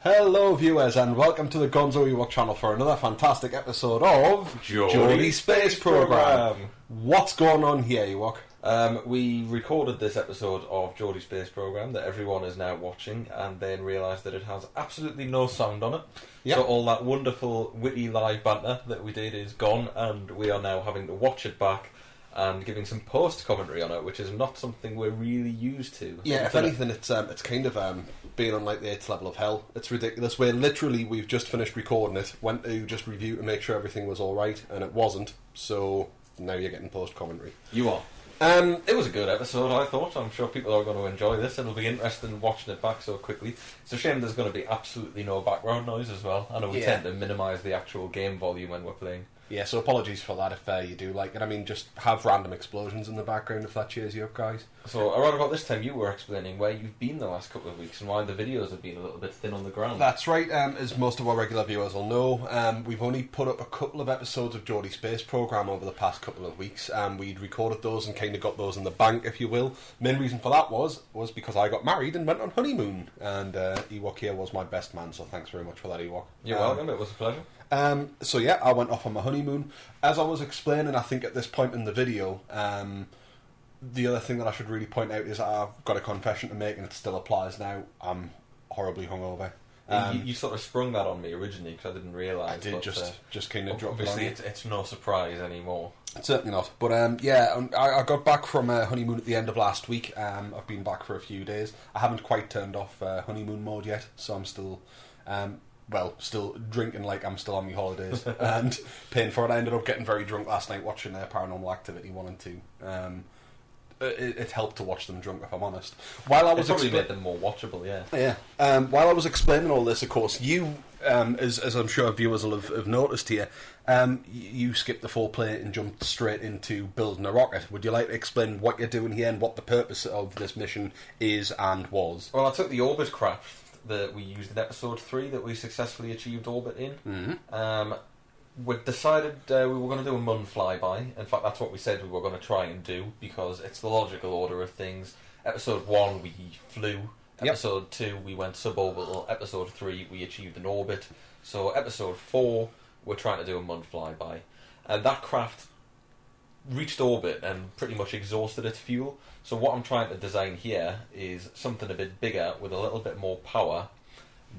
Hello viewers and welcome to the GonzoEwok channel for another fantastic episode of Geordie Space Program. What's going on here, Ewok? We recorded this episode of Geordie Space Program that everyone is now watching and then realised that it has absolutely no sound on it. Yep. So all that wonderful witty live banter that we did is gone, and we are now having to watch it back and giving some post commentary on it, which is not something we're really used to. Yeah, if anything, it's kind of being on like the 8th level of hell. It's ridiculous. We're literally, we've just finished recording it, went to just review to make sure everything was alright, and it wasn't, so now you're getting post commentary. You are. It was a good episode, I thought. I'm sure people are going to enjoy this. It'll be interesting watching it back so quickly. It's a shame there's going to be absolutely no background noise as well. I know we tend to minimise the actual game volume when we're playing. Yeah, so apologies for that if you do like it. I mean, just have random explosions in the background if that cheers you up, guys. So around about this time you were explaining where you've been the last couple of weeks and why the videos have been a little bit thin on the ground. That's right, as most of our regular viewers will know, we've only put up a couple of episodes of Geordie Space Program over the past couple of weeks. We'd recorded those and kind of got those in the bank, if you will. Main reason for that was because I got married and went on honeymoon, and Ewok here was my best man, so thanks very much for that, Ewok. You're welcome, it was a pleasure. So yeah, I went off on my honeymoon. As I was explaining, I think at this point in the video, the other thing that I should really point out is I've got a confession to make, and it still applies now. I'm horribly hungover. You sort of sprung that on me originally because I didn't realise. I did, just kind of drop it on obviously you. it's no surprise anymore. Certainly not. But yeah, I got back from honeymoon at the end of last week. I've been back for a few days. I haven't quite turned off honeymoon mode yet, so I'm still... still drinking like I'm still on my holidays and paying for it. I ended up getting very drunk last night watching Paranormal Activity 1 and 2. It helped to watch them drunk, if I'm honest. While I was probably made them more watchable, yeah. Yeah. While I was explaining all this, of course, you, as I'm sure viewers will have noticed here, you skipped the foreplay and jumped straight into building a rocket. Would you like to explain what you're doing here and what the purpose of this mission is and was? Well, I took the orbit craft that we used in episode 3 that we successfully achieved orbit in. Mm-hmm. We decided we were going to do a Mun flyby. In fact, that's what we said we were going to try and do because it's the logical order of things. Episode 1 we flew. Episode 2 we went suborbital. Episode 3 we achieved an orbit. So episode 4 we're trying to do a Mun flyby. And that craft reached orbit and pretty much exhausted its fuel. So what I'm trying to design here is something a bit bigger with a little bit more power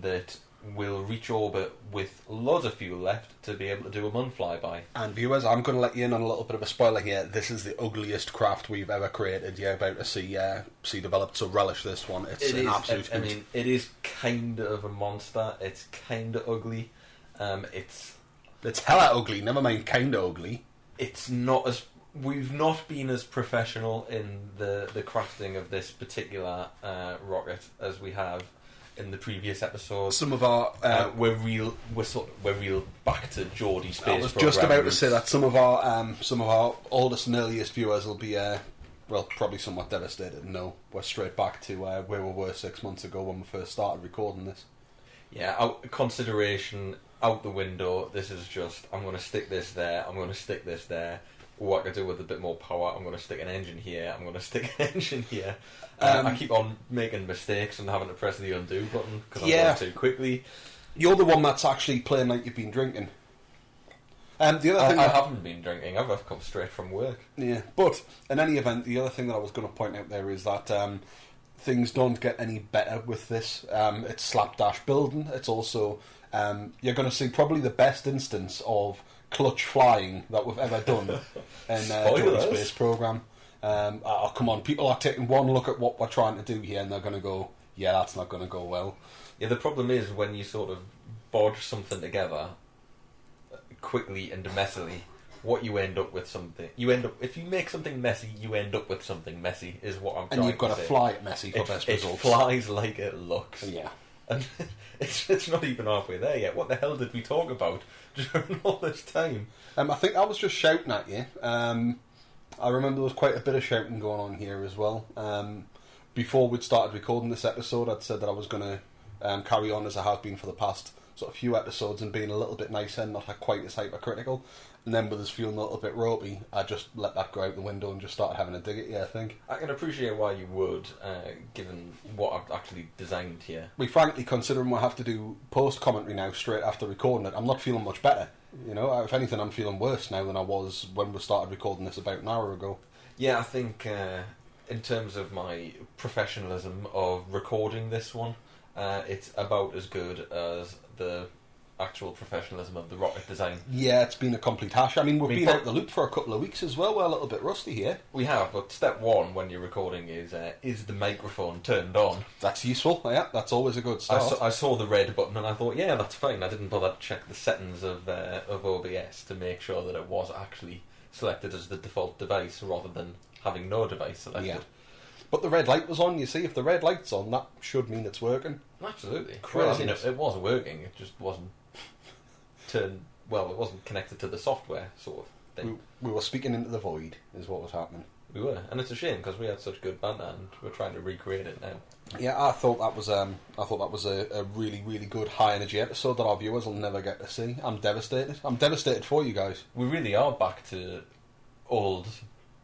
that will reach orbit with loads of fuel left to be able to do a Mun flyby. And viewers, I'm going to let you in on a little bit of a spoiler here. This is the ugliest craft we've ever created. You're about to see developed, so relish this one. It's an absolute hoot. I mean, it is kind of a monster. It's kind of ugly. It's hella ugly, never mind kind of ugly. It's not as... We've not been as professional in the crafting of this particular rocket as we have in the previous episodes. Some of our we're real back to Geordie Space Program. I was just about to say that some of our oldest and earliest viewers will be probably somewhat devastated. No, we're straight back to where we were 6 months ago when we first started recording this. Yeah, consideration out the window. This is just, I'm going to stick this there, I'm going to stick this there. What I could do with a bit more power, I'm going to stick an engine here, I'm going to stick an engine here. I keep on making mistakes and having to press the undo button because I'm going too quickly. You're the one that's actually playing like you've been drinking. The other thing I haven't been drinking, I've come straight from work. Yeah, but in any event, the other thing that I was going to point out there is that things don't get any better with this. It's slapdash building. It's also, you're going to see probably the best instance of clutch flying that we've ever done in Geordie Space Program. Come on, people are taking one look at what we're trying to do here and they're going to go, yeah, that's not going to go well. Yeah, the problem is when you sort of bodge something together quickly and messily, what you end up with if you make something messy, you end up with something messy, is what I'm trying to say. And you've got to fly it messy for best results. It flies like it looks. Yeah. And it's not even halfway there yet. What the hell did we talk about during all this time? I think I was just shouting at you. I remember there was quite a bit of shouting going on here as well. Before we'd started recording this episode, I'd said that I was going to carry on as I have been for the past sort of few episodes and being a little bit nicer and not quite as hypercritical. And then with us feeling a little bit ropey, I just let that go out the window and just started having a dig at you, I think. I can appreciate why you would, given what I've actually designed here. We frankly, considering we'll have to do post-commentary now straight after recording it, I'm not feeling much better. You know, if anything, I'm feeling worse now than I was when we started recording this about an hour ago. Yeah, I think in terms of my professionalism of recording this one, it's about as good as the actual professionalism of the rocket design. Yeah, it's been a complete hash. I mean, we've been out the loop for a couple of weeks as well. We're a little bit rusty here. We have, but step one when you're recording is the microphone turned on? That's useful, yeah, that's always a good start. I saw the red button and I thought, yeah, that's fine. I didn't bother to check the settings of OBS to make sure that it was actually selected as the default device rather than having no device selected. Yeah. But the red light was on, you see. If the red light's on, that should mean it's working. Absolutely. Crazy. Well, I mean, it was working, it just wasn't it wasn't connected to the software sort of thing. We were speaking into the void, is what was happening. We were, and it's a shame because we had such good banter and we're trying to recreate it now. Yeah, I thought that was a really, really good high energy episode that our viewers will never get to see. I'm devastated. I'm devastated for you guys. We really are back to old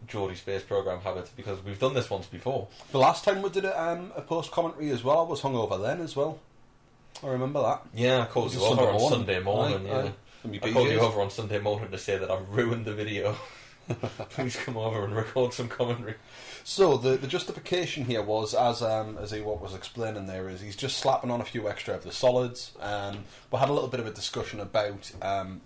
Geordie Space Program habits because we've done this once before. The last time we did a post commentary as well, I was hungover then as well. I remember that. Yeah, I called you over on Sunday morning. I called you over on Sunday morning to say that I've ruined the video. Please come over and record some commentary. So the justification here was, as Ewok was explaining there, is he's just slapping on a few extra of the solids. We had a little bit of a discussion about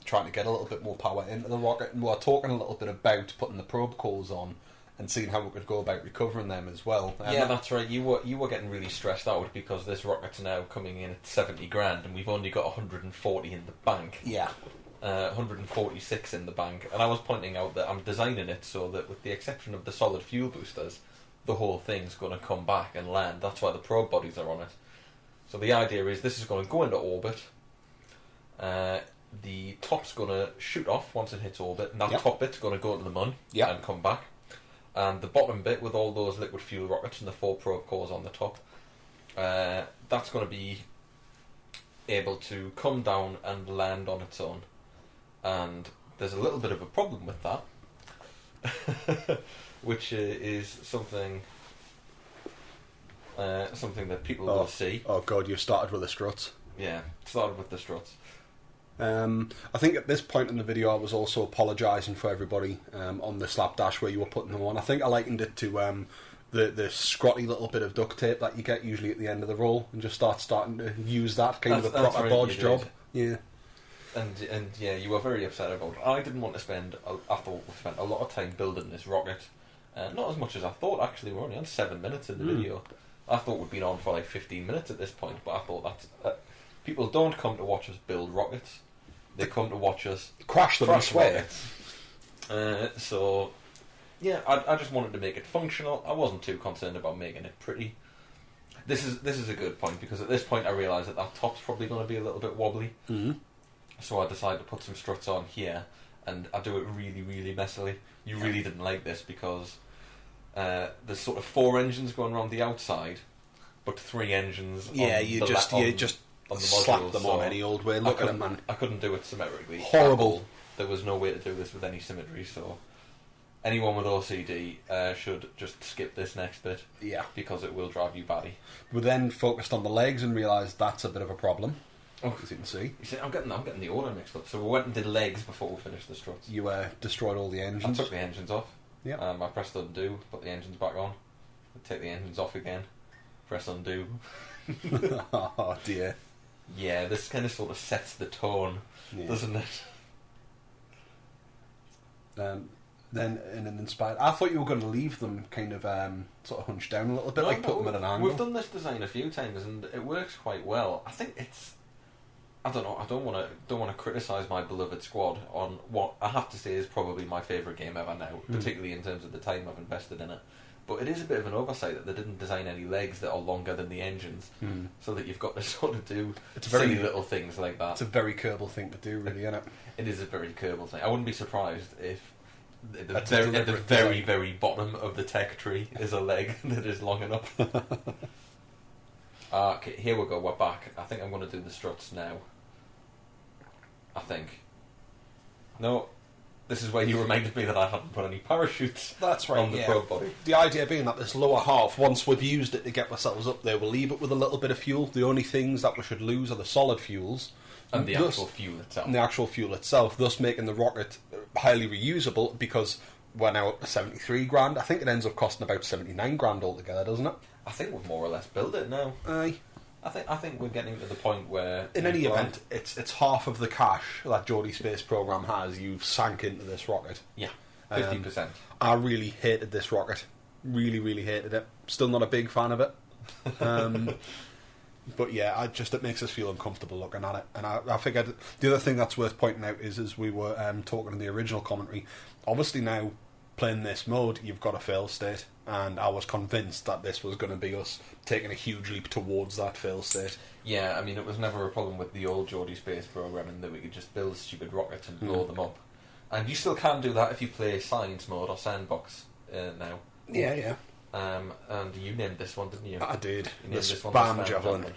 trying to get a little bit more power into the rocket, and we were talking a little bit about putting the probe cores on and seeing how we could go about recovering them as well. Yeah, that's right. You were getting really stressed out because this rocket's now coming in at 70 grand and we've only got 140 in the bank. Yeah. 146 in the bank, and I was pointing out that I'm designing it so that with the exception of the solid fuel boosters, the whole thing's going to come back and land. That's why the probe bodies are on it. So the idea is this is going to go into orbit, the top's going to shoot off once it hits orbit, and that top bit's going to go into the Mun and come back, and the bottom bit with all those liquid fuel rockets and the 4 probe cores on the top, that's going to be able to come down and land on its own. And there's a little bit of a problem with that, which is something that people will see. Oh God, you've started with the struts. Yeah, started with the struts. I think at this point in the video I was also apologising for everybody on the slapdash where you were putting them on. I think I likened it to the scrotty little bit of duct tape that you get usually at the end of the roll, and just starting to use that kind of a proper bodge job. Yeah. And yeah, you were very upset about it. I didn't want to spend. I thought we spent a lot of time building this rocket. Not as much as I thought. Actually, we're only on 7 minutes in the video. I thought we'd been on for like 15 minutes at this point, but I thought that people don't come to watch us build rockets. They come to watch us crash them and swear. So yeah, I just wanted to make it functional. I wasn't too concerned about making it pretty. This is a good point because at this point I realise that top's probably going to be a little bit wobbly. Mm-hmm. So I decided to put some struts on here, and I do it really, really messily. You really didn't like this because there's sort of 4 engines going around the outside, but 3 engines. Yeah, on you the just on the slap modules, them so on any old way. Look at them, man. I couldn't do it symmetrically. Horrible. There was no way to do this with any symmetry, so anyone with OCD should just skip this next bit. Yeah, because it will drive you batty. We then focused on the legs and realised that's a bit of a problem. Oh, as you can see. You see, I'm getting the order mixed up. So we went and did legs before we finished the struts. You destroyed all the engines. I took the engines off. Yeah. I pressed undo, put the engines back on. Take the engines off again. Press undo. Oh dear. Yeah, this kind of sort of sets the tone, doesn't it? Then in an inspired, I thought you were going to leave them kind of sort of hunched down a little bit, put them at an angle. We've done this design a few times and it works quite well. I think it's. I don't know. I don't want to criticise my beloved squad on what I have to say is probably my favourite game ever now, particularly in terms of the time I've invested in it. But it is a bit of an oversight that they didn't design any legs that are longer than the engines, so that you've got to sort of do silly little things like that. It's a very Kerbal thing to do, really, isn't it? It is a very Kerbal thing. I wouldn't be surprised if at the very, very bottom of the tech tree is a leg that is long enough. Okay, here we go. We're back. I think I'm going to do the struts now. I think. No, this is where you reminded me that I hadn't put any parachutes That's right, on the probe body. The idea being that this lower half, once we've used it to get ourselves up there, we'll leave it with a little bit of fuel. The only things that we should lose are the solid fuels. And the actual fuel itself. And the actual fuel itself, thus making the rocket highly reusable, because we're now up to 73 grand. I think it ends up costing about 79 grand altogether, doesn't it? I think we've more or less built it now. Aye. I think we're getting to the point where... In any event, it's half of the cash that Geordie Space Program has you've sank into this rocket. Yeah, 50%. I really hated this rocket. Really, really hated it. Still not a big fan of it. But yeah, it makes us feel uncomfortable looking at it. And I figured the other thing that's worth pointing out is, as we were talking in the original commentary, obviously now playing this mode, you've got a fail state. And I was convinced that this was going to be us taking a huge leap towards that fail state. Yeah, I mean, it was never a problem with the old Geordie Space Program in that we could just build stupid rockets and blow them up. And you still can do that if you play Science Mode or Sandbox now. Yeah. And you named this one, didn't you? I did. You named The this one Spam Javelin.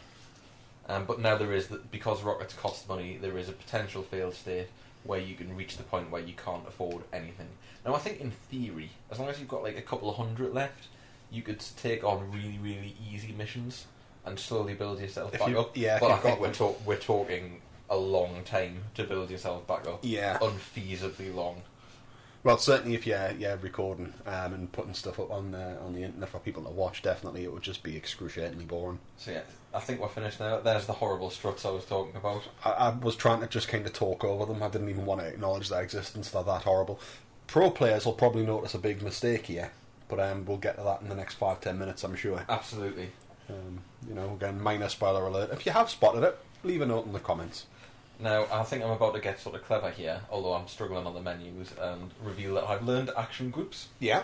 But now there is, because rockets cost money, there is a potential fail state where you can reach the point where you can't afford anything. Now, I think in theory, as long as you've got like a couple of hundred left, you could take on really, really easy missions and slowly build yourself back up. Yeah, but I think we're talking a long time to build yourself back up. Yeah. Unfeasibly long. Well, certainly if you're recording and putting stuff up on the internet for people to watch, definitely it would just be excruciatingly boring. So yeah, I think we're finished now. There's the horrible struts I was talking about. I was trying to just kind of talk over them. I didn't even want to acknowledge their existence. They're that horrible. Pro players will probably notice a big mistake here, but we'll get to that in the next 5-10 minutes, I'm sure. Absolutely. Again, minor spoiler alert. If you have spotted it, leave a note in the comments. Now, I think I'm about to get sort of clever here, although I'm struggling on the menus, and reveal that I've learned action groups. Yeah.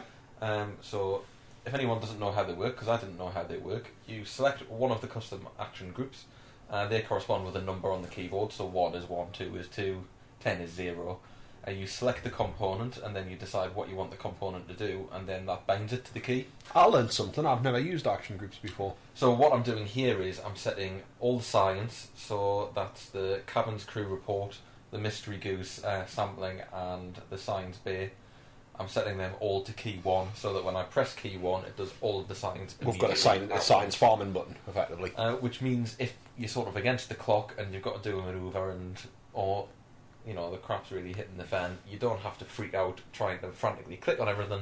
So, if anyone doesn't know how they work, because I didn't know how they work, you select one of the custom action groups, and they correspond with a number on the keyboard, so 1 is 1, 2 is 2, 10 is 0. You select the component, and then you decide what you want the component to do, and then that binds it to the key. I learned something. I've never used action groups before. So what I'm doing here is I'm setting all the science, so that's the cabin's crew report, the mystery goose sampling, and the science bay. I'm setting them all to key 1, so that when I press key 1, it does all of the science. We've got a science farming button, effectively. Which means if you're sort of against the clock and you've got to do a manoeuvre or the crap's really hitting the fan, you don't have to freak out trying to frantically click on everything.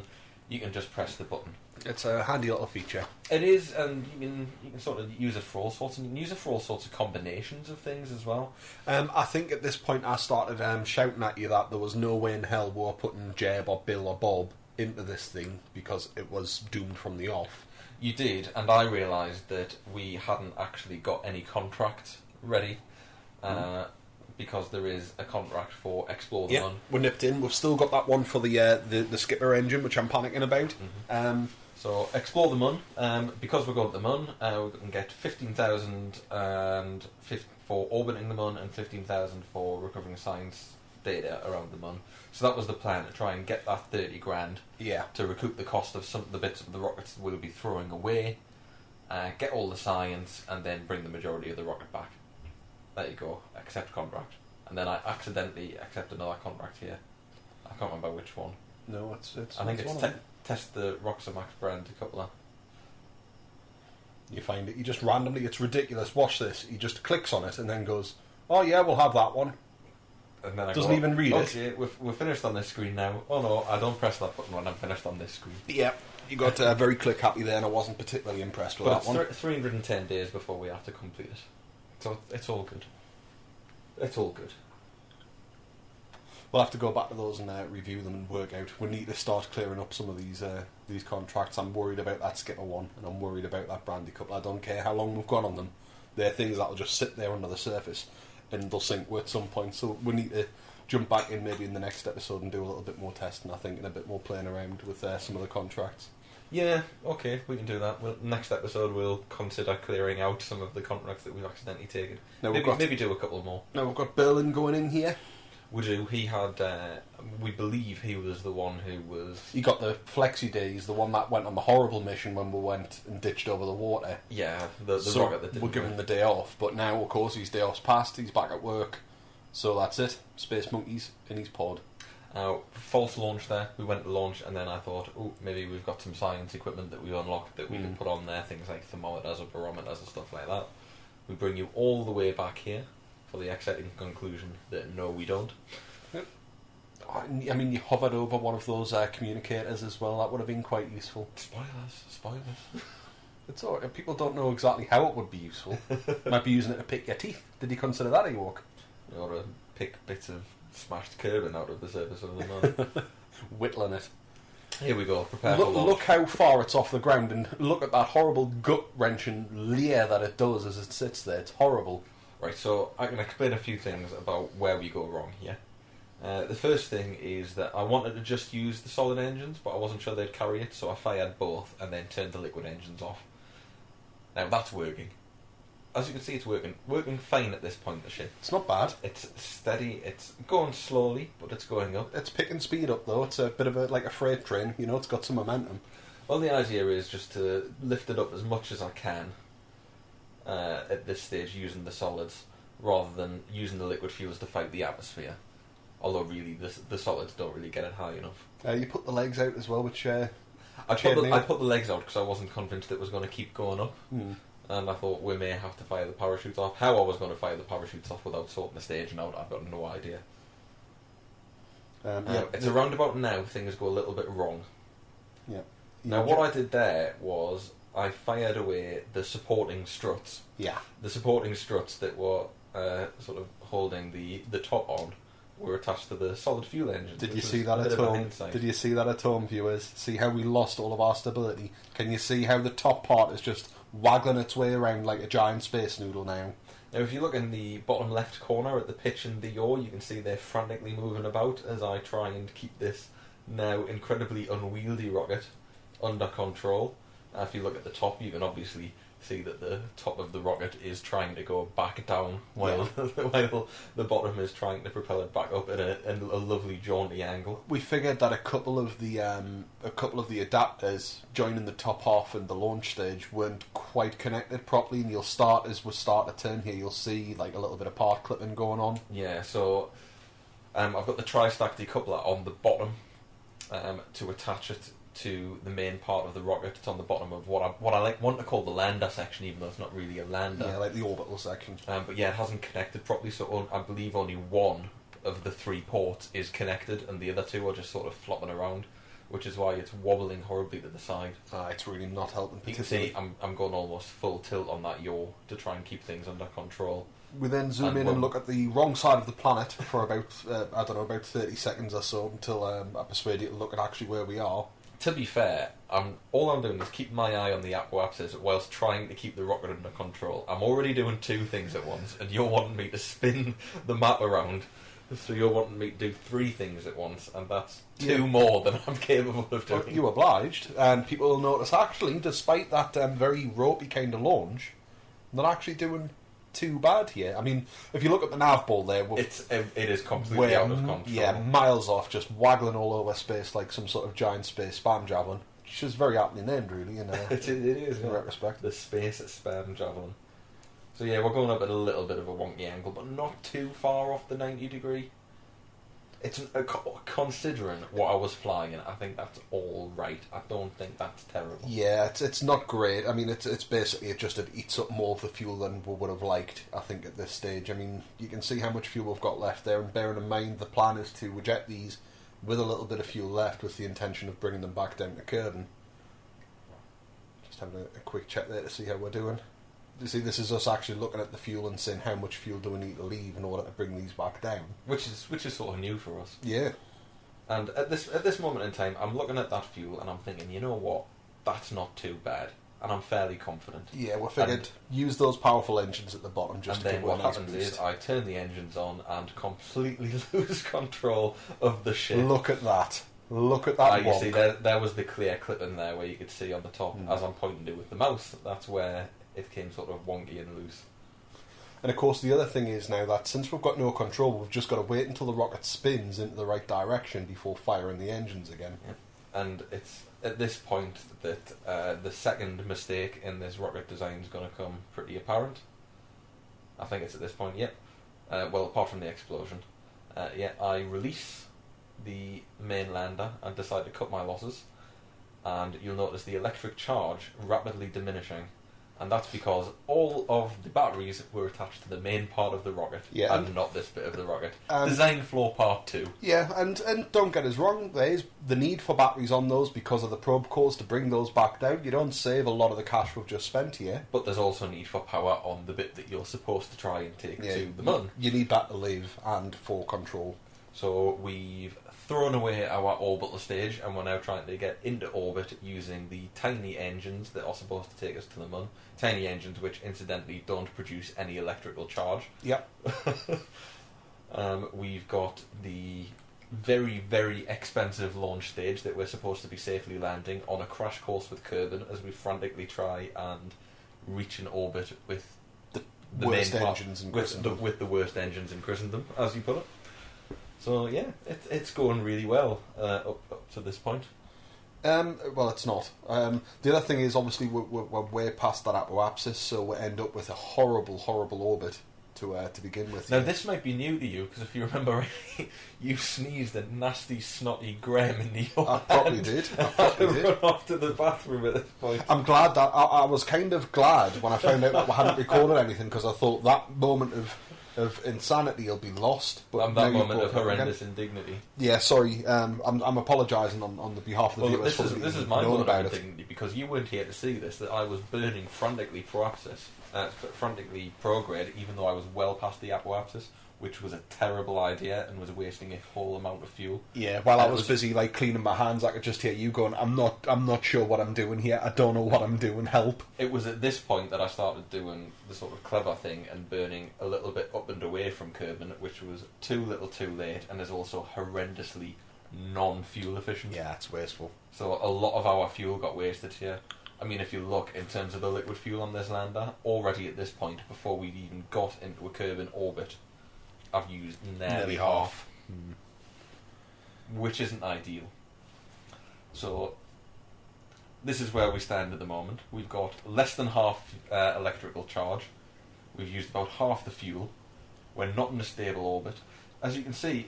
You can just press the button. It's a handy little feature. It is, and you can sort of use it for all sorts, and you can use it for all sorts of combinations of things as well. I think at this point I started shouting at you that there was no way in hell we were putting Jeb or Bill or Bob into this thing because it was doomed from the off. You did, and I realised that we hadn't actually got any contract ready. Because there is a contract for Explore the Mun. We're nipped in. We've still got that one for the skipper engine, which I'm panicking about. So Explore the Mun. Because we're going to the Mun, we can get 15,000 for orbiting the Mun and 15,000 for recovering science data around the Mun. So that was the plan, to try and get that 30 grand. Yeah. To recoup the cost of some of the bits of the rockets we'll be throwing away, get all the science, and then bring the majority of the rocket back. There you go, accept contract. And then I accidentally accept another contract here. I can't remember which one. No, it's I think it's test the Roxamax brand coupler. You find it, you just randomly, it's ridiculous, watch this, he just clicks on it and then goes, oh yeah, we'll have that one. And then I doesn't even read it. Okay, we're finished on this screen now. Oh no, I don't press that button when I'm finished on this screen. Yeah, you got very click happy there, and I wasn't particularly impressed with that one. 310 days before we have to complete it. So it's all good. It's all good. We'll have to go back to those and review them and work out. We need to start clearing up some of these contracts. I'm worried about that skipper one, and I'm worried about that brandy couple. I don't care how long we've got on them. They're things that will just sit there under the surface, and they'll sink at some point. So we need to jump back in maybe in the next episode and do a little bit more testing, I think, and a bit more playing around with some of the contracts. Yeah, okay, we can do that. Next episode we'll consider clearing out some of the contracts that we've accidentally taken. Now maybe do a couple more. Now we've got Berlin going in here. We do. He had, we believe he was the one who was... He got the Flexi Days, the one that went on the horrible mission when we went and ditched over the water. Yeah, the so rocket that didn't we're giving him the day off, but now, of course, his day off's passed, he's back at work. So that's it. Space monkeys in his pod. False launch there. We went to launch, and then I thought, oh, maybe we've got some science equipment that we unlocked that we can put on there, things like thermometers or barometers and stuff like that. We bring you all the way back here for the exciting conclusion that no, we don't. Yep. I mean, you hovered over one of those communicators as well. That would have been quite useful. Spoilers. It's all right. People don't know exactly how it would be useful. Might be using it to pick your teeth. Did you consider that, Ewok? Or to pick bits of smashed Kerbal out of the surface of the moon. Whittling it. Here we go. Prepare for launch. Look how far it's off the ground, and look at that horrible gut-wrenching leer that it does as it sits there. It's horrible. Right, so I can explain a few things about where we go wrong here. The first thing is that I wanted to just use the solid engines, but I wasn't sure they'd carry it, so I fired both and then turned the liquid engines off. Now that's working. As you can see, it's working fine at this point, the ship. It's not bad. It's steady, it's going slowly, but it's going up. It's picking speed up, though. It's a bit of like a freight train, you know, it's got some momentum. Well, the idea is just to lift it up as much as I can at this stage using the solids, rather than using the liquid fuels to fight the atmosphere. Although, really, the solids don't really get it high enough. You put the legs out as well, which... I put the legs out because I wasn't convinced it was going to keep going up. And I thought we may have to fire the parachutes off. How I was going to fire the parachutes off without sorting the staging out, I've got no idea. It's around about now things go a little bit wrong. Yeah. Now, what I did there was I fired away the supporting struts. Yeah. The supporting struts that were sort of holding the top on were attached to the solid fuel engine. Did you see that at home? Did you see that at home, viewers? See how we lost all of our stability? Can you see how the top part is just waggling its way around like a giant space noodle now? Now, if you look in the bottom left corner at the pitch and the yaw, you can see they're frantically moving about as I try and keep this now incredibly unwieldy rocket under control. If you look at the top, you can obviously see that the top of the rocket is trying to go back down while the bottom is trying to propel it back up at a lovely jaunty angle. We figured that a couple of the adapters joining the top half and the launch stage weren't quite connected properly, and as we start to turn here, you'll see like a little bit of part clipping going on. Yeah, so I've got the tri-stack decoupler on the bottom to attach it to the main part of the rocket. It's on the bottom of what I want to call the lander section, even though it's not really a lander. Yeah, like the orbital section. But yeah, it hasn't connected properly, so I believe only one of the 3 ports is connected, and the other 2 are just sort of flopping around, which is why it's wobbling horribly to the side. It's really not helping. You can see I'm going almost full tilt on that yaw to try and keep things under control. We then zoom in and look at the wrong side of the planet for about, about 30 seconds or so until I persuade you to look at actually where we are. To be fair, all I'm doing is keep my eye on the apoapsis whilst trying to keep the rocket under control. I'm already doing 2 things at once, and you're wanting me to spin the map around, so you're wanting me to do 3 things at once, and that's 2 more than I'm capable of doing. Well, you obliged, and people will notice actually, despite that very ropey kind of launch, they're actually doing too bad here. I mean, if you look at the nav ball there, it is completely out of control. Yeah, miles off, just waggling all over space like some sort of giant space spam javelin, which is very aptly named, really. It is in retrospect. The space spam javelin. So yeah, we're going up at a little bit of a wonky angle, but not too far off the 90 degree. It's considering what I was flying in, I think that's all right. I don't think that's terrible. Yeah, it's not great. I mean, it's basically it eats up more of the fuel than we would have liked, I think, at this stage. I mean, you can see how much fuel we've got left there, and bearing in mind the plan is to eject these with a little bit of fuel left with the intention of bringing them back down to Kerbal. Just having a quick check there to see how we're doing. You see, this is us actually looking at the fuel and saying how much fuel do we need to leave in order to bring these back down. Which is sort of new for us. Yeah. And at this moment in time, I'm looking at that fuel and I'm thinking, you know what, that's not too bad, and I'm fairly confident. Yeah, we figured use those powerful engines at the bottom just to then give what it a nice happens boost. is I turn the engines on and completely lose control of the ship. Look at that. Look at that. You see, there was the clear clip in there where you could see on the top, as I'm pointing to with the mouse, that's where it came sort of wonky and loose. And of course the other thing is now that since we've got no control, we've just got to wait until the rocket spins into the right direction before firing the engines again. Yep. And it's at this point that the second mistake in this rocket design is going to come pretty apparent. I think it's at this point, yep. Well, apart from the explosion. I release the main lander and decide to cut my losses, and you'll notice the electric charge rapidly diminishing, and that's because all of the batteries were attached to the main part of the rocket, and not this bit of the rocket. Design flaw part 2. Yeah, and don't get us wrong, there is the need for batteries on those because of the probe cores to bring those back down. You don't save a lot of the cash we've just spent here. But there's also need for power on the bit that you're supposed to try and take to the moon. You need that to live and for control. So we've thrown away our orbital stage, and we're now trying to get into orbit using the tiny engines that are supposed to take us to the moon. Tiny engines which, incidentally, don't produce any electrical charge. Yep. We've got the very, very expensive launch stage that we're supposed to be safely landing on a crash course with Kerbal as we frantically try and reach an orbit with the worst main engines in Christendom. with the worst engines in Christendom, as you put it. So yeah, it's going really well up to this point. Well, it's not. The other thing is, obviously, we're way past that apoapsis, so we end up with a horrible, horrible orbit to begin with. Now, this might be new to you, because if you remember, you sneezed a nasty, snotty Graham in the yard. I probably did. Run off to the bathroom at this point. I'm glad that... I was kind of glad when I found out that we hadn't recorded anything, because I thought that moment of insanity will be lost. But and that moment of horrendous indignity. Yeah, sorry. I'm apologising on the behalf of the viewers. This is my moment of indignity, because you weren't here to see this, that I was burning frantically frantically prograde, even though I was well past the apoapsis, which was a terrible idea and was wasting a whole amount of fuel. Yeah, while I was busy cleaning my hands, I could just hear you going, I'm not sure what I'm doing here. I don't know what I'm doing. Help. It was at this point that I started doing the sort of clever thing and burning a little bit up and away from Kerbal, which was too little too late, and is also horrendously non-fuel efficient. Yeah, it's wasteful. So a lot of our fuel got wasted here. I mean, if you look in terms of the liquid fuel on this lander, already at this point, before we've even got into a Kerbal orbit, I've used nearly half. Which isn't ideal. So, this is where we stand at the moment. We've got less than half electrical charge. We've used about half the fuel. We're not in a stable orbit. As you can see,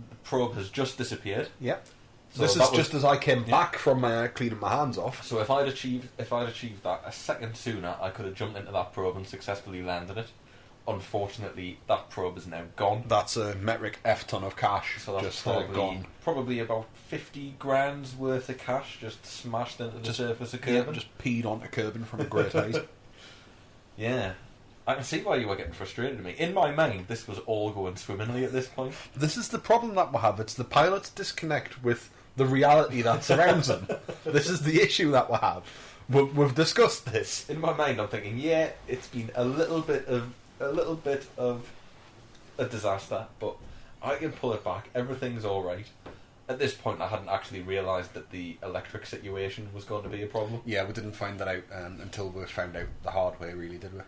the probe has just disappeared. Yep. So this is just as I came back from cleaning my hands off. So if I'd achieved that a second sooner, I could have jumped into that probe and successfully landed it. Unfortunately, that probe is now gone. That's a metric F ton of cash. So that's just gone. Probably about 50 grand's worth of cash just smashed into the surface of Kerbal. Yeah, just peed onto Kerbal from a great height. Yeah. I can see why you were getting frustrated at me. In my mind, this was all going swimmingly at this point. This is the problem that we have. It's the pilot's disconnect with the reality that surrounds them. This is the issue that we have. We've discussed this. In my mind, I'm thinking, yeah, it's been a little bit of a disaster, but I can pull it back. Everything's all right. At this point, I hadn't actually realised that the electric situation was going to be a problem. Yeah, we didn't find that out until we found out the hard way, really, did we?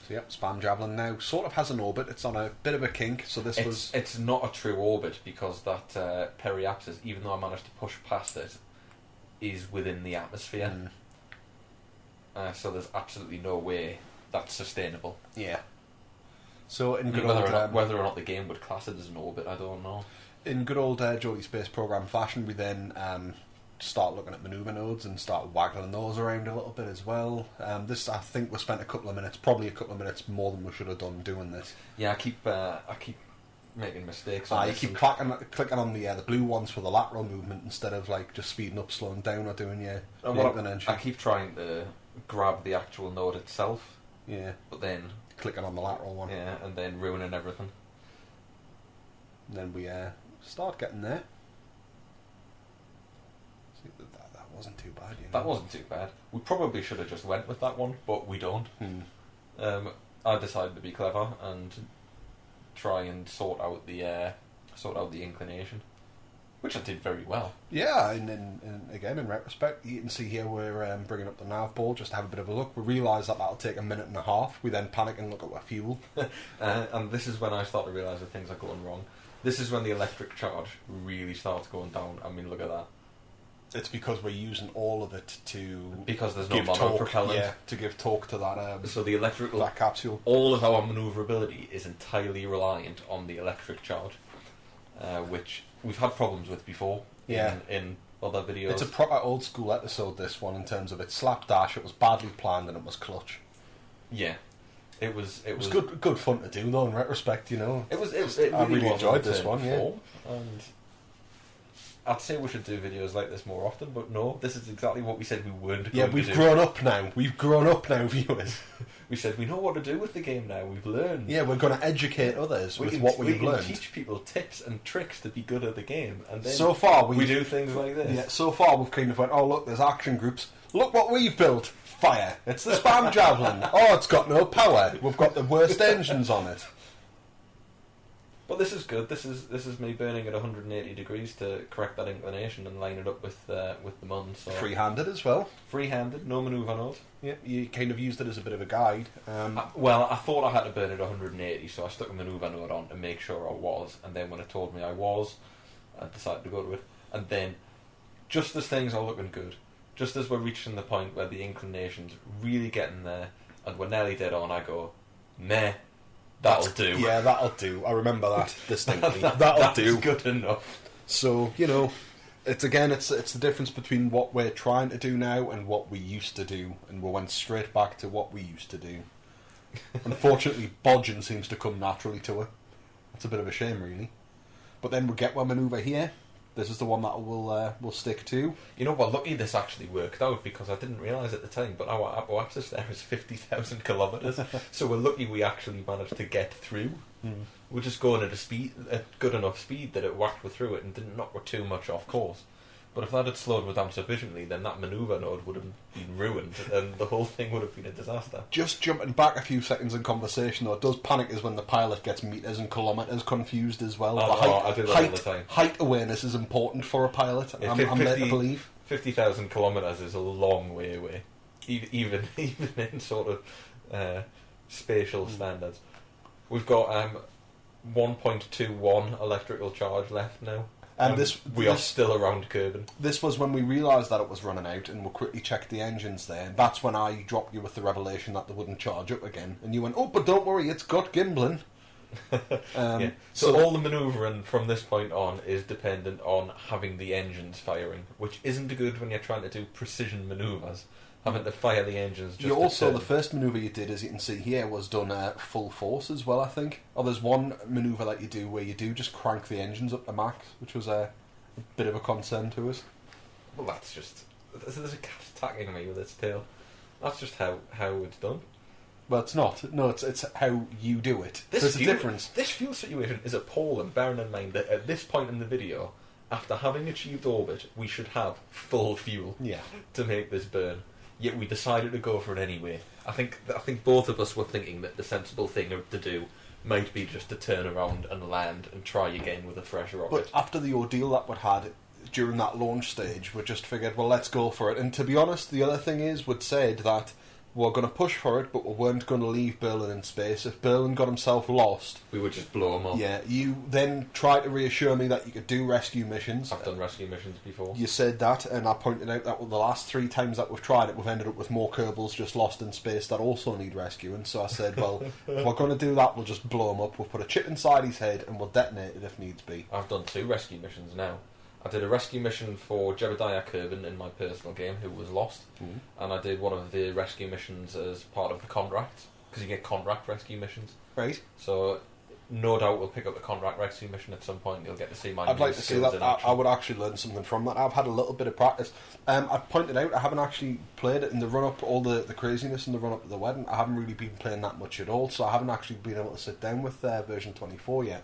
So yep, Spam Javelin now sort of has an orbit. It's on a bit of a kink, so It's not a true orbit, because that periapsis, even though I managed to push past it, is within the atmosphere. So there's absolutely no way that's sustainable. Yeah. So in good whether or not the game would class it as an orbit, I don't know. In good old Geordie Space Program fashion, we then start looking at manoeuvre nodes and start waggling those around a little bit as well. This, I think, we spent probably a couple of minutes more than we should have done doing this. Yeah, I keep making mistakes. You keep clicking on the blue ones for the lateral movement instead of just speeding up, slowing down, or doing your I keep trying to grab the actual node itself. Yeah, but then clicking on the lateral one. Yeah, and then ruining everything. And then we start getting there. See, that wasn't too bad. That wasn't too bad. We probably should have just went with that one, but we don't. I decided to be clever and try and sort out the inclination, which I did very well. Yeah, and again, in retrospect, you can see here we're bringing up the nav ball just to have a bit of a look. We realise that'll take a minute and a half. We then panic and look at our fuel. And this is when I start to realise that things are going wrong. This is when the electric charge really starts going down. I mean, look at that. It's because we're using all of it to because there's no give mono torque, propellant. to give torque to that. So the electrical, that capsule. all of our manoeuvrability is entirely reliant on the electric charge, which we've had problems with before. In other videos. It's a proper old school episode, this one, in terms of its slapdash. It was badly planned and it was clutch. Yeah. It was good fun to do though. In retrospect, It really I really was enjoyed this one. Yeah, and I'd say we should do videos like this more often, but no, this is exactly what we said we weren't. Yeah, going we've to do. grown up now. We've grown up now, viewers. We said we know what to do with the game now. We've learned. Yeah, we're going to educate others with what we've learned. We can teach people tips and tricks to be good at the game, and then so far we do things like this. Yeah, so far we've kind of went, oh look, there's action groups. Look what we've built. Fire. It's the spam javelin. Oh, it's got no power. We've got the worst engines on it. But this is good. This is me burning at 180 degrees to correct that inclination and line it up with the mun. So free-handed as well. Free-handed, no manoeuvre node. Yeah, you kind of used it as a bit of a guide. I thought I had to burn at 180, so I stuck a manoeuvre node on to make sure I was. And then when it told me I was, I decided to go to it. And then, just as things are looking good, just as we're reaching the point where the inclination's really getting there, and we're nearly dead on, I go, meh. That'll do. Yeah, that'll do. I remember that distinctly. That's good enough. So, it's the difference between what we're trying to do now and what we used to do, and we went straight back to what we used to do. Unfortunately, bodging seems to come naturally to her. That's a bit of a shame, really. But then we get one manoeuvre here. This is the one that we'll stick to. We're lucky this actually worked out, because I didn't realise at the time, but our apoapsis there is 50,000 kilometres, so we're lucky we actually managed to get through. We're just going at a good enough speed that it whacked her through it and didn't knock her too much off course. But if that had slowed her down sufficiently, then that manoeuvre node would have been ruined, and the whole thing would have been a disaster. Just jumping back a few seconds in conversation, though, it does panic us when the pilot gets metres and kilometres confused as well. I do that all the time. Height awareness is important for a pilot, I'm led to believe. 50,000 kilometres is a long way away, even in sort of spatial standards. We've got 1.21 electrical charge left now. And we are still around Kerbal. This was when we realised that it was running out, and we quickly checked the engines there. And that's when I dropped you with the revelation that they wouldn't charge up again. And you went, oh, but don't worry, it's got gimbling. Yeah. So all the manoeuvring from this point on is dependent on having the engines firing, which isn't good when you're trying to do precision manoeuvres. Having to fire the engines just the first manoeuvre you did, as you can see here, was done full force as well, I think. Or there's one manoeuvre that you do where you do just crank the engines up to max, which was a bit of a concern to us. Well, that's just... There's a cat attacking me with its tail. That's just how it's done. Well, it's not. No, it's how you do it. There's a difference. This fuel situation is appalling, bearing in mind that at this point in the video, after having achieved orbit, we should have full fuel to make this burn. Yet we decided to go for it anyway. I think both of us were thinking that the sensible thing to do might be just to turn around and land and try again with a fresh rocket. But after the ordeal that we'd had during that launch stage, we just figured, well, let's go for it. And to be honest, the other thing is, we'd said that we're going to push for it, but we weren't going to leave Berlin in space. If Berlin got himself lost, we would just blow him up. Yeah, you then tried to reassure me that you could do rescue missions. I've done rescue missions before. You said that, and I pointed out that the last 3 times that we've tried it, we've ended up with more Kerbals just lost in space that also need rescuing. So I said, well, if we're going to do that, we'll just blow him up. We'll put a chip inside his head, and we'll detonate it if needs be. I've done 2 rescue missions now. I did a rescue mission for Geordie Kerbal in my personal game, who was lost, and I did one of the rescue missions as part of the contract, because you get contract rescue missions. Right. So, no doubt we'll pick up the contract rescue mission at some point. You'll get to see my I'd like to see that. I would actually learn something from that. I've had a little bit of practice. I pointed out I haven't actually played it in the run-up, all the craziness in the run-up to the wedding. I haven't really been playing that much at all, so I haven't actually been able to sit down with version 24 yet.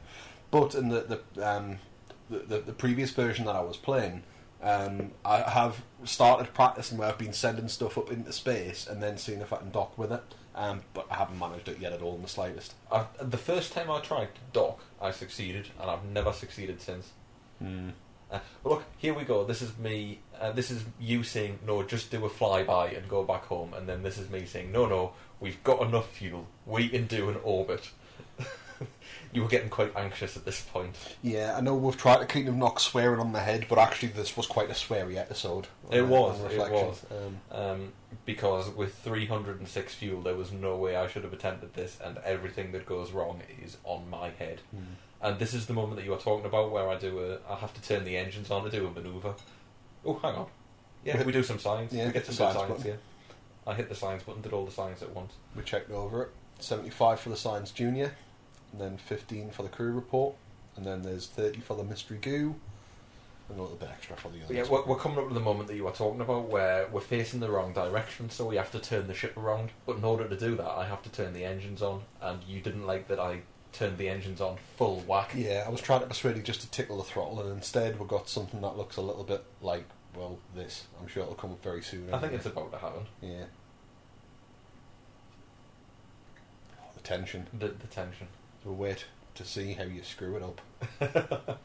But in the previous version that I was playing, I have started practicing where I've been sending stuff up into space and then seeing if I can dock with it, but I haven't managed it yet at all in the slightest. The first time I tried to dock, I succeeded, and I've never succeeded since. But look, here we go. This is me. This is you saying, no, just do a flyby and go back home, and then this is me saying, no, we've got enough fuel. We can do an orbit. You were getting quite anxious at this point. Yeah, I know we've tried to kind of knock swearing on the head, but actually this was quite a sweary episode. It was. Because with 306 fuel, there was no way I should have attempted this, and everything that goes wrong is on my head. And this is the moment that you were talking about where I have to turn the engines on to do a manoeuvre. Oh, hang on. Yeah, we do some science. Yeah, we get some science science here. I hit the science button, did all the science at once. We checked over it. 75 for the Science Junior, and then 15 for the crew report, and then there's 30 for the mystery goo, and a little bit extra for the others. Yeah, we're coming up to the moment that you were talking about where we're facing the wrong direction, so we have to turn the ship around. But in order to do that, I have to turn the engines on, and you didn't like that I turned the engines on full whack. Yeah, I was trying to persuade you just to tickle the throttle, and instead we've got something that looks a little bit like, well, this. I'm sure it'll come up very soon. I think it's about to happen. Yeah. Oh, the tension. The tension. We'll wait to see how you screw it up.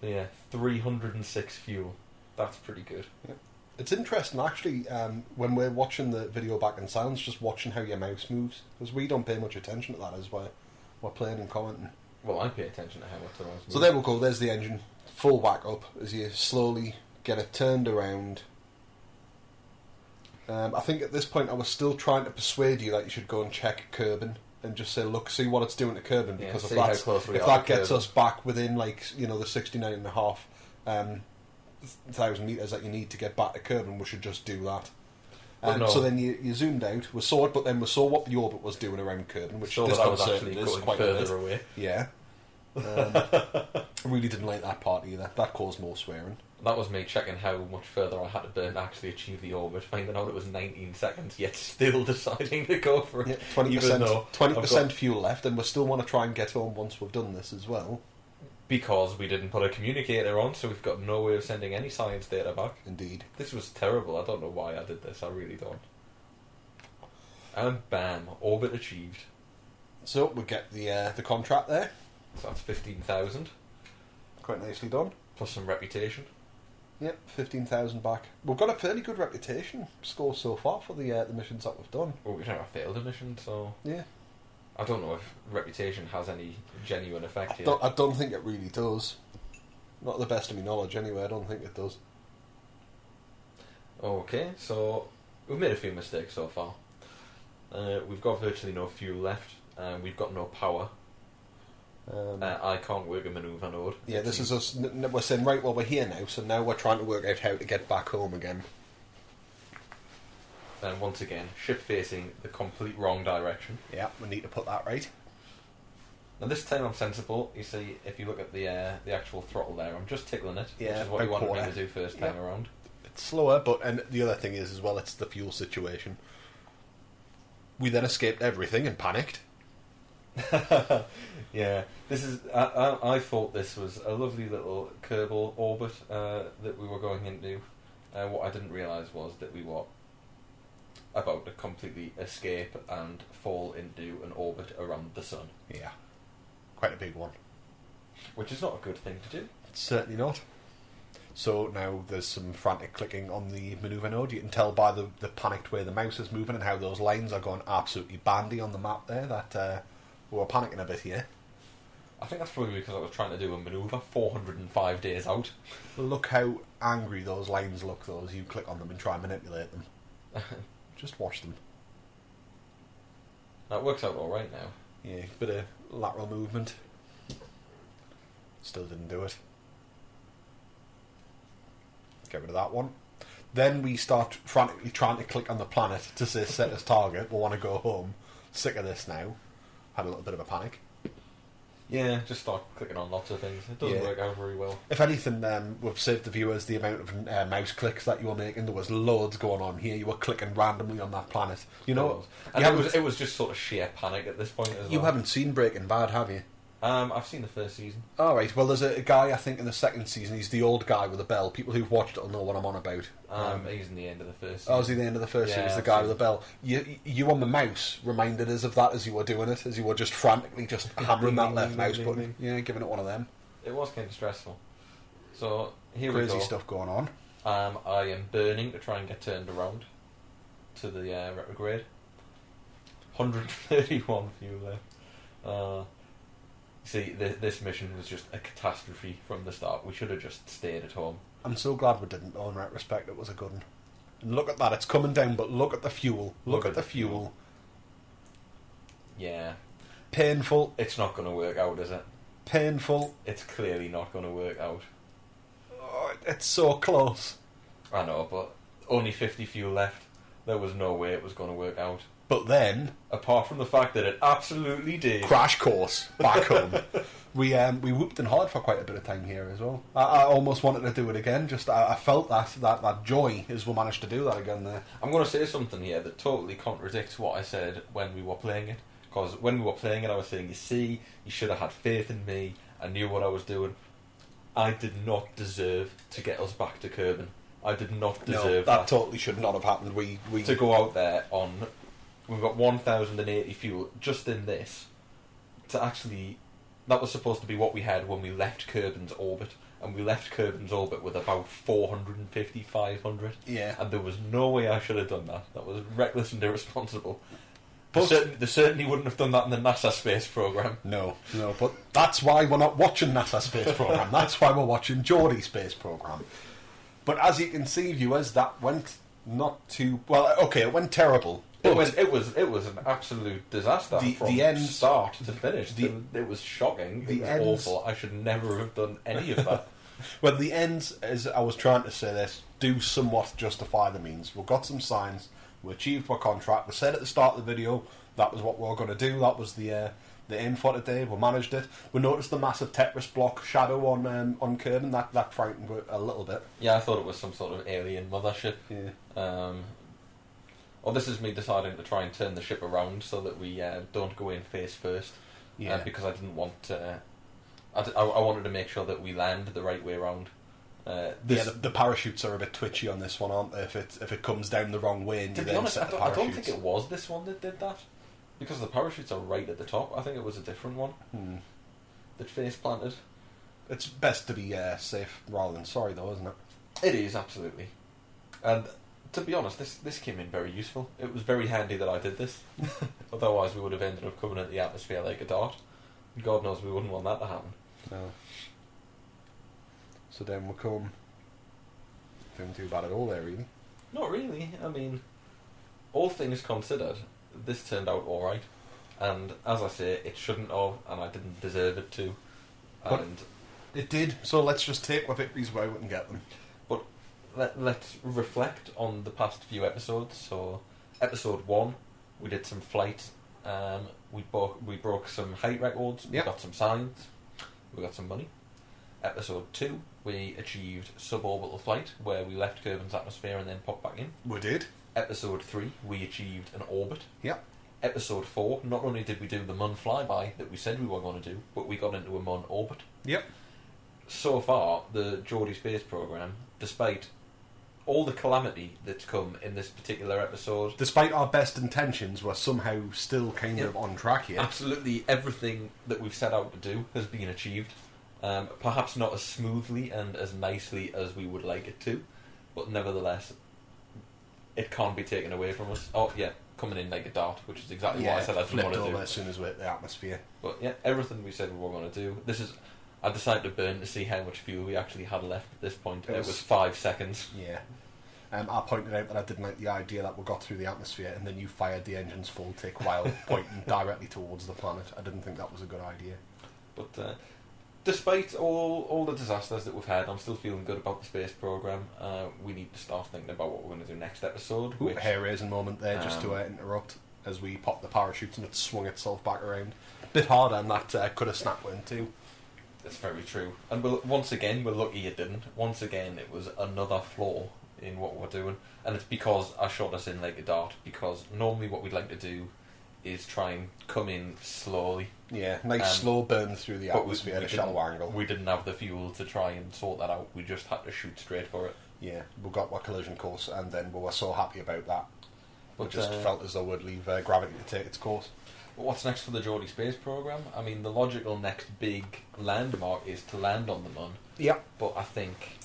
Yeah, 306 fuel. That's pretty good. Yeah. It's interesting, actually, when we're watching the video back in silence, just watching how your mouse moves, because we don't pay much attention to that as we're playing and commenting. Well, I pay attention to how much the mouse moves. So there we go, there's the engine, full whack up, as you slowly get it turned around. I think at this point I was still trying to persuade you that you should go and check Kerbin, and just say, look, see what it's doing to Kerbin, because if that gets us back within, like, you know, the 69,500 metres that you need to get back to Kerbin, we should just do that. So then you zoomed out, we saw it, but then we saw what the orbit was doing around Kerbin, which so disconcerted us quite further away. Yeah. I really didn't like that part either. That caused more swearing. That was me checking how much further I had to burn to actually achieve the orbit, finding out it was 19 seconds, yet still deciding to go for it. Yeah, 20% fuel left, and we still want to try and get home once we've done this as well. Because we didn't put a communicator on, so we've got no way of sending any science data back. Indeed. This was terrible. I don't know why I did this. I really don't. And bam, orbit achieved. So we get the contract there. So that's 15,000. Quite nicely done. Plus some reputation. Yep, 15,000 back. We've got a fairly good reputation score so far for the missions that we've done. Well, we've never failed a mission, so... Yeah. I don't know if reputation has any genuine effect here. I don't think it really does. Not the best of my knowledge, anyway. I don't think it does. Okay, so we've made a few mistakes so far. We've got virtually no fuel left. We've got no power. I can't work a manoeuvre node. Yeah, this is us. We're saying, right, well, we're here now, so now we're trying to work out how to get back home again. And once again, ship facing the complete wrong direction. Yeah, we need to put that right. Now this time I'm sensible. You see, if you look at the actual throttle there, I'm just tickling it, yeah, which is what you wanted me to do first time around. It's slower, but and the other thing is as well, it's the fuel situation. We then escaped everything and panicked. Yeah, this is. I thought this was a lovely little Kerbal orbit that we were going into. What I didn't realise was that we were about to completely escape and fall into an orbit around the sun. Yeah, quite a big one. Which is not a good thing to do. It's certainly not. So now there's some frantic clicking on the manoeuvre node. You can tell by the panicked way the mouse is moving and how those lines are going absolutely bandy on the map there that we were panicking a bit here. I think that's probably because I was trying to do a manoeuvre 405 days out. Look how angry those lines look, though, as you click on them and try and manipulate them. Just watch them. That works out alright now. Yeah, bit of lateral movement. Still didn't do it. Get rid of that one. Then we start frantically trying to click on the planet to say set as target. We want to go home. Sick of this now. Had a little bit of a panic. Yeah, just start clicking on lots of things. It doesn't work out very well. If anything, we've saved the viewers the amount of mouse clicks that you were making. There was loads going on here. You were clicking randomly on that planet. You know, and it was just sort of sheer panic at this point as well. You haven't seen Breaking Bad, have you? I've seen the first season. All right. Well, there's a guy I think in the second season. He's the old guy with a bell. People who've watched it will know what I'm on about. He's in the end of the first season. Oh, is he the end of the first season? He's the guy with the bell. You on the mouse reminded us of that as you were doing it, as you were just frantically just hammering that left mouse button. Yeah, giving it one of them. It was kind of stressful. So here we go. Crazy stuff going on. I am burning to try and get turned around to the retrograde. 131 fuel left. See, this mission was just a catastrophe from the start. We should have just stayed at home. I'm so glad we didn't, though, in retrospect. It was a good one. And look at that, it's coming down, but look at the fuel. Look at the fuel. Yeah. Painful. It's not going to work out, is it? Painful. It's clearly not going to work out. Oh, it's so close. I know, but only 50 fuel left. There was no way it was going to work out. But then, apart from the fact that it absolutely did. Crash course back home. We whooped and hard for quite a bit of time here as well. I almost wanted to do it again. Just I felt that joy as we managed to do that again there. I'm going to say something here that totally contradicts what I said when we were playing it. Because when we were playing it, I was saying, you see, you should have had faith in me. I knew what I was doing. I did not deserve to get us back to Kerbin. I did not deserve that. That totally should not have happened. We to go out there on... We've got 1,080 fuel just in this. To actually... That was supposed to be what we had when we left Kerbin's orbit. And we left Kerbin's orbit with about 450, 500. Yeah. And there was no way I should have done that. That was reckless and irresponsible. But they certainly wouldn't have done that in the NASA space program. No, but that's why we're not watching NASA space program. That's why we're watching Geordie space program. But as you can see, viewers, that went not too well. Okay, it went terrible. It was an absolute disaster from start to finish. It was shocking. It was awful. I should never have done any of that. Well, the ends, as I was trying to say this, do somewhat justify the means. We've got some signs. We achieved our contract. We said at the start of the video that was what we were going to do. That was the aim for today. We managed it. We noticed the massive Tetris block shadow on Kerbin. That frightened me a little bit. Yeah, I thought it was some sort of alien mothership. Yeah. Well, this is me deciding to try and turn the ship around so that we don't go in face first. Yeah. Because I didn't want... I wanted to make sure that we land the right way around. The parachutes are a bit twitchy on this one, aren't they? If it comes down the wrong way and you then set the parachutes. I don't think it was this one that did that. Because the parachutes are right at the top. I think it was a different one that face planted. It's best to be safe rather than sorry, though, isn't it? It is, absolutely. And to be honest, this came in very useful. It was very handy that I did this. Otherwise, we would have ended up coming at the atmosphere like a dart. God knows we wouldn't want that to happen. No. So then we'll come... Doing too bad at all there, really. Not really. I mean, all things considered, this turned out alright. And as I say, it shouldn't have, and I didn't deserve it to. And it did, so let's just take our victories where we can get them. But let's reflect on the past few episodes. So, episode 1, we did some flights. We broke some height records. We got some signs. We got some money. Episode 2, we achieved suborbital flight, where we left Kerbin's atmosphere and then popped back in. We did. Episode 3, we achieved an orbit. Yep. Episode 4, not only did we do the Mun flyby that we said we were going to do, but we got into a Mun orbit. Yep. So far, the Geordie Space Program, despite all the calamity that's come in this particular episode... Despite our best intentions, we're somehow still kind of on track here. Absolutely everything that we've set out to do has been achieved. Perhaps not as smoothly and as nicely as we would like it to, but nevertheless, it can't be taken away from us. Oh, yeah, coming in like a dart, which is exactly what I said I didn't want to do. As soon as we hit the atmosphere. But yeah, everything we said we were going to do. I decided to burn to see how much fuel we actually had left at this point. It was 5 seconds. Yeah. I pointed out that I didn't like the idea that we got through the atmosphere and then you fired the engines full tick while pointing directly towards the planet. I didn't think that was a good idea. But despite all the disasters that we've had, I'm still feeling good about the space program. We need to start thinking about what we're going to do next episode. Hair-raising moment there, just to interrupt, as we popped the parachutes and it swung itself back around. Bit harder, and that could have snapped in too. That's very true. And once again, we're lucky it didn't. Once again, it was another flaw in what we're doing. And it's because I shot us in like a dart, because normally what we'd like to do is try and come in slowly. Yeah, nice slow burn through the atmosphere at a shallow angle. We didn't have the fuel to try and sort that out. We just had to shoot straight for it. Yeah, we got our collision course, and then we were so happy about that. We just felt as though we'd leave gravity to take its course. But what's next for the Geordie Space Program? I mean, the logical next big landmark is to land on the Mun. Yep. But I think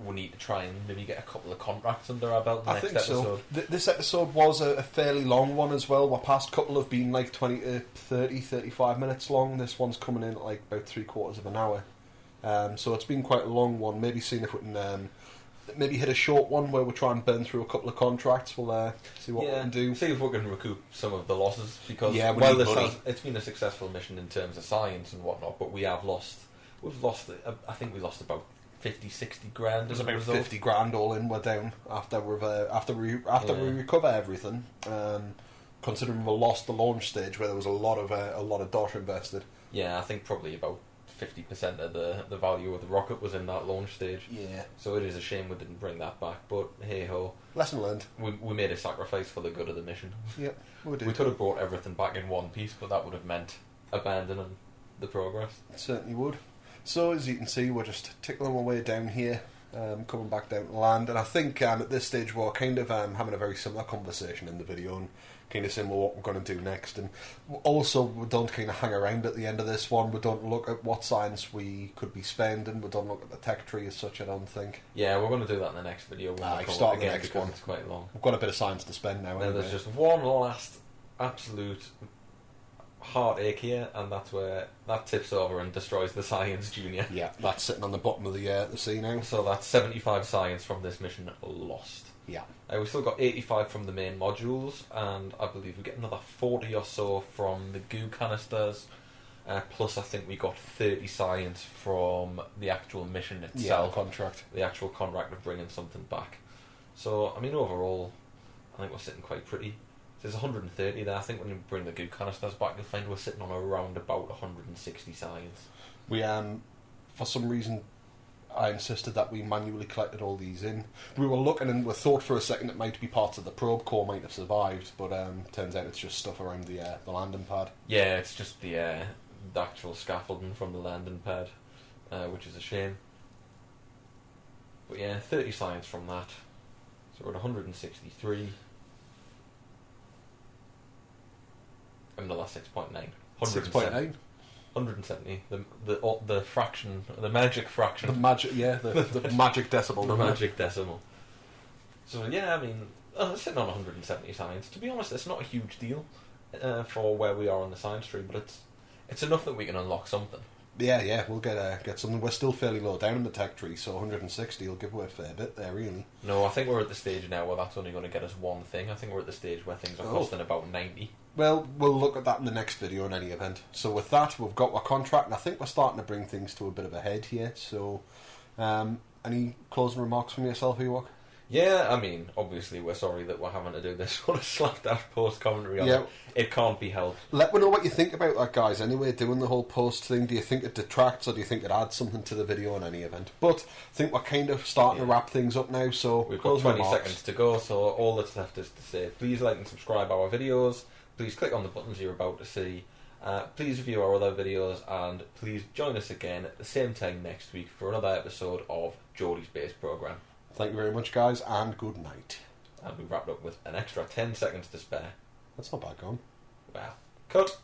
we need to try and maybe get a couple of contracts under our belt I next think episode. so. This episode was a fairly long one as well. Our past couple have been like 20 to 30, 35 minutes long. This one's coming in at like about 3/4 of an hour. So it's been quite a long one. Maybe seeing if we can maybe hit a short one where we'll try and burn through a couple of contracts. We'll see what we can do. See if we can recoup some of the losses, because Yeah, while it's been a successful mission in terms of science and whatnot, but we've lost, I think we lost about 50, 60 grand. There's about 50 grand all in. We're down after we recover everything. Considering we lost the launch stage where there was a lot of dosh invested. Yeah, I think probably about 50% of the value of the rocket was in that launch stage. Yeah. So it is a shame we didn't bring that back, but hey ho. Lesson learned. We made a sacrifice for the good of the mission. Yep, we did. We could have brought everything back in one piece, but that would have meant abandoning the progress. It certainly would. So as you can see, we're just tickling our way down here, coming back down to land, and I think at this stage we're kind of having a very similar conversation in the video and kind of saying what we're going to do next, and also we don't kind of hang around at the end of this one. We don't look at what science we could be spending. We don't look at the tech tree as such, I don't think. Yeah, we're going to do that in the next video. I start the next one. It's quite long. We've got a bit of science to spend now. Then there's just one last absolute heartache here, and that's where that tips over and destroys the science junior. Yeah, that's sitting on the bottom of the sea now. So that's 75 science from this mission lost. Yeah. We still got 85 from the main modules, and I believe we get another 40 or so from the goo canisters. Plus, I think we got 30 science from the actual mission itself. Yeah, the contract. The actual contract of bringing something back. So, I mean, overall, I think we're sitting quite pretty. There's 130 there. I think when you bring the goo canisters back, you'll find we're sitting on around about 160 science. We for some reason, I insisted that we manually collected all these in. We were looking and we thought for a second it might be parts of the probe core might have survived, but turns out it's just stuff around the landing pad. Yeah, it's just the actual scaffolding from the landing pad, which is a shame. But yeah, 30 science from that. So we're at 163. Another 6.9. 6.9? 170. The fraction, the magic fraction. The magic, yeah, the magic decimal. The magic decimal. So yeah, I mean, sitting on 170 science. To be honest, it's not a huge deal for where we are on the science tree, but it's enough that we can unlock something. Yeah, we'll get something. We're still fairly low down in the tech tree, so 160 will give away a fair bit there, really. No, I think we're at the stage now where that's only going to get us one thing. I think we're at the stage where things are costing about 90. Well, we'll look at that in the next video in any event. So with that, we've got our contract, and I think we're starting to bring things to a bit of a head here. So, any closing remarks from yourself, Ewok? Yeah, I mean, obviously we're sorry that we're having to do this sort of slapdash post commentary on it. It can't be helped. Let me know what you think about that, guys. Anyway, doing the whole post thing, do you think it detracts or do you think it adds something to the video in any event? But I think we're kind of starting to wrap things up now, so we've got 20 seconds to go, so all that's left is to say, please like and subscribe our videos, please click on the buttons you're about to see, please review our other videos, and please join us again at the same time next week for another episode of Geordie Space Program. Thank you very much, guys, and good night. And we wrapped up with an extra 10 seconds to spare. That's not bad going. Wow. Cut!